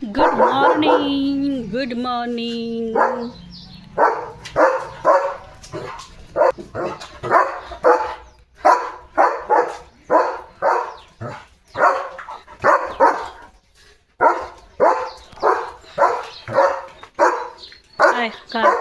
Good morning, good morning. काय काय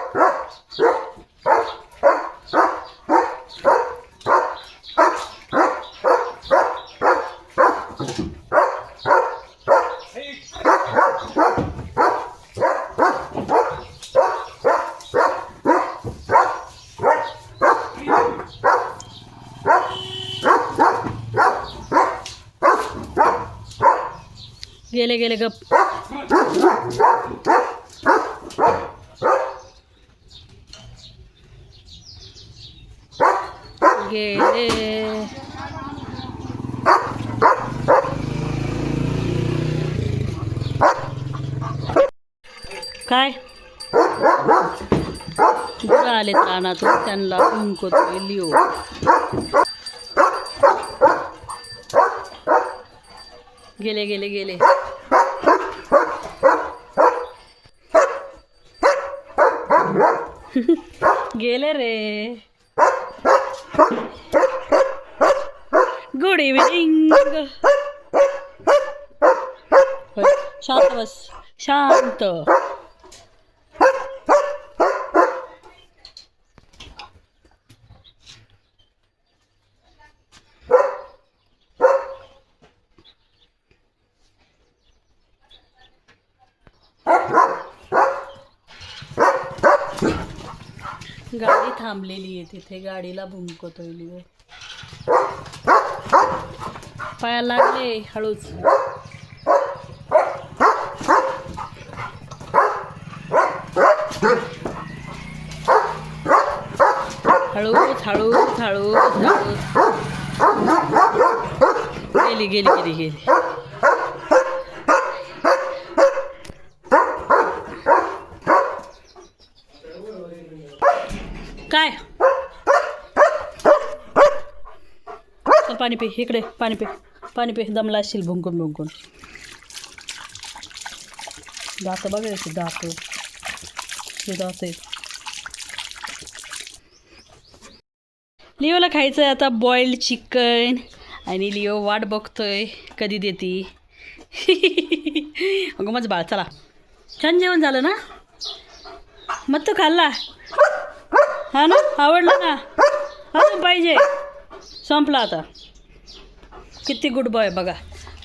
गेले गेले गप. गेले. काय गुरं आलेत रानातून, त्यांना भुंकतोय लिओ. गेले गेले गेले. गेले रे. Good evening. शांत बस, शांत. गाडी थांबलेली आहे तिथे, गाडीला भुंकतोय लिओ. पायाला लागले, हळूच. हळूच हळूच हळूच हळूच. गेली गेली गेली गेली. काय चल पाणी पे, इकडे पाणी पे, पाणी पे. दमला असशील भुंकून भुंकून. दात बघायचे, दात हे दात आहेत. लिओला खायचं आहे आता बॉइल्ड चिकन, आणि लिओ वाट बघतोय कधी देती. अगं माझं बाळ, चला. छान जेवण झालं ना? मग तू खाल्ला हा ना? आवडलं ना? अजून पाहिजे? संपला आता. किती गुड बॉय बघा,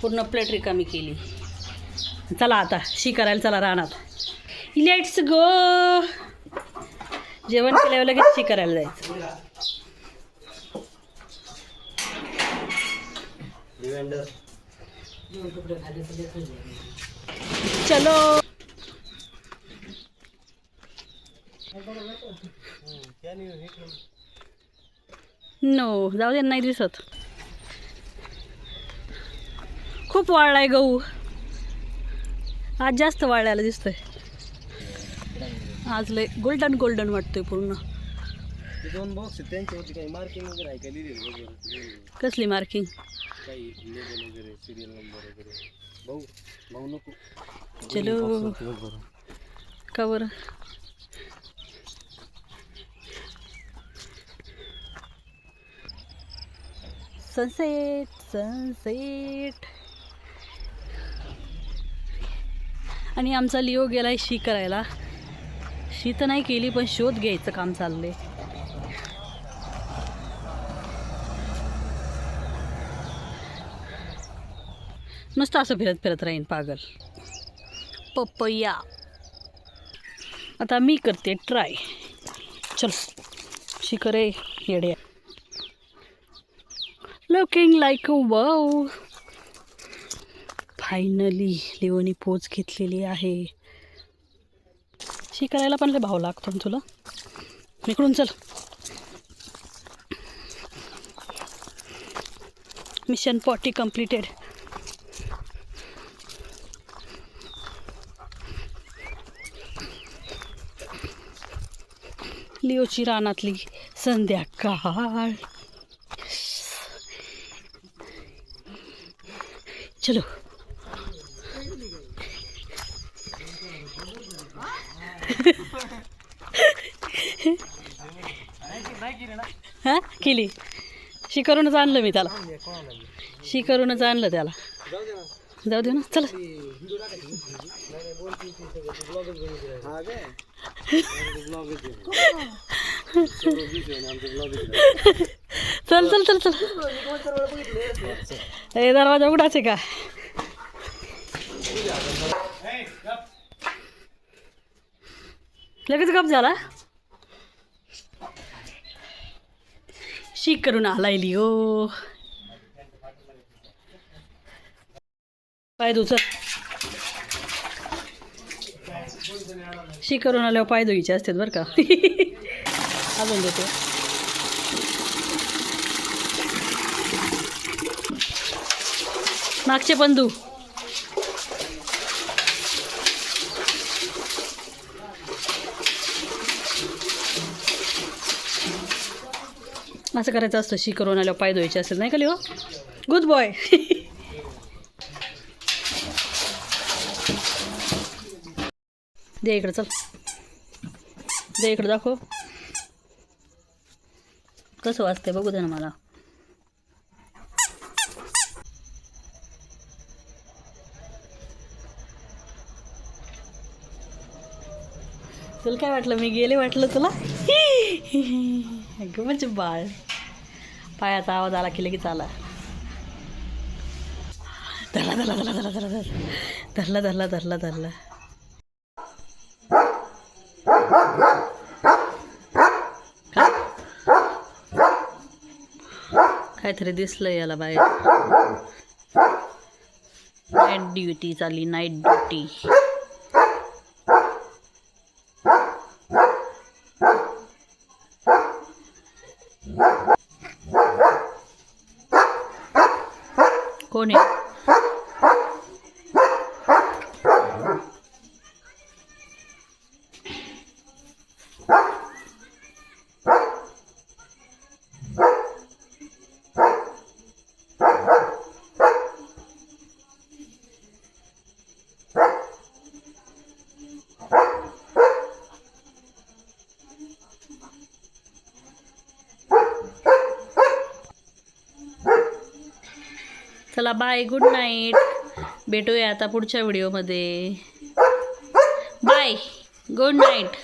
पूर्ण प्लेट रिकामी केली. चला आता शी करायला चला रानात. Let's go. जेवण केल्यावर लगेच शी करायला जायचं. चलो. नो, जाऊ दे, नाही दिसत. खूप वाळलाय गहू आज, जास्त वाळल्याला दिसतोय आज. लय गोल्डन गोल्डन वाटतोय पूर्ण. दोन बॉक्स त्यांच्यावरती काही मार्किंग वगैरे आहे का लिहिलेलं वगैरे? कसली मार्किंग? काही लेबल वगैरे, सिरियल नंबर वगैरे? भाऊ भाऊ नको. चलो. का बरं? Sunset sunset. आणि आमचा लिओ गेलाय शी करायला. शी तर नाही केली, पण शोध घ्यायचं काम चाललंय. नुसतं असं फिरत फिरत राहीन पागल. पपया. आता मी करते ट्राय. चल शी करे येड्या. Looking like a wow. Finally Leoni पोच घेतलेली आहे. शी करायला पण लय भाव लागतो तुला. इकडून चल. Mission 40 completed. लिओची रानातली संध्याकाळ. चलो. हा केली शिकरूनच आणलं मी त्याला शिकरूनच आणलं त्याला जाऊ दे ना चला चल चल चल चल हे दरवाजा उघडाच आहे का लगेच गप झाला शीक करून आलायली हो पाय दुचत शीक करून आल्यावर पाय धुईचे असतात बरं का अजून देते मागचे पण धू असं करायचं असतं शी करून आल्यावर पाय धुवायचे असेल नाही का लिहो गुड बॉय दे इकडं चल दे इकडं दाखव कसं वाजतंय बघू दे ना मला तुला काय वाटलं मी गेले वाटलं तुला अगं म्हणजे बाळ पायाचा आवाज आला की लगेच आला धरला धरला धरला धरला धरला धरला धरला धरला धरला काहीतरी दिसलं याला बाहेर नाईट ड्युटी चालली नाईट ड्युटी कोण आहे चला बाय गुड नाईट भेटूया आता पुढच्या व्हिडिओमध्ये बाय गुड नाईट